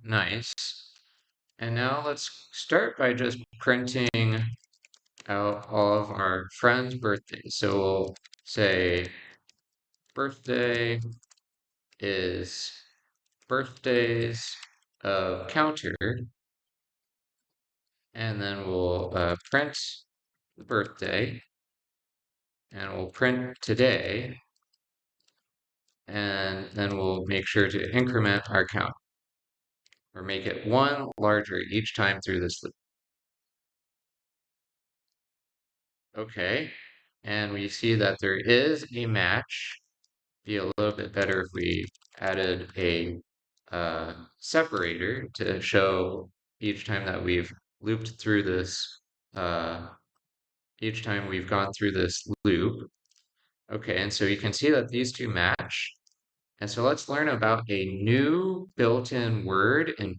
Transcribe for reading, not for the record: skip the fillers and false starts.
Nice. And now let's start by just printing out all of our friends' birthdays. So we'll say birthday is birthdays of counter, and then we'll print the birthday, and we'll print today, and then we'll make sure to increment our count, or make it one larger each time through this loop. Okay, and we see that there is a match. Be a little bit better if we added a separator to show each time that we've looped through this, uh, each time we've gone through this loop. Okay, and so you can see that these two match. And so let's learn about a new built-in word in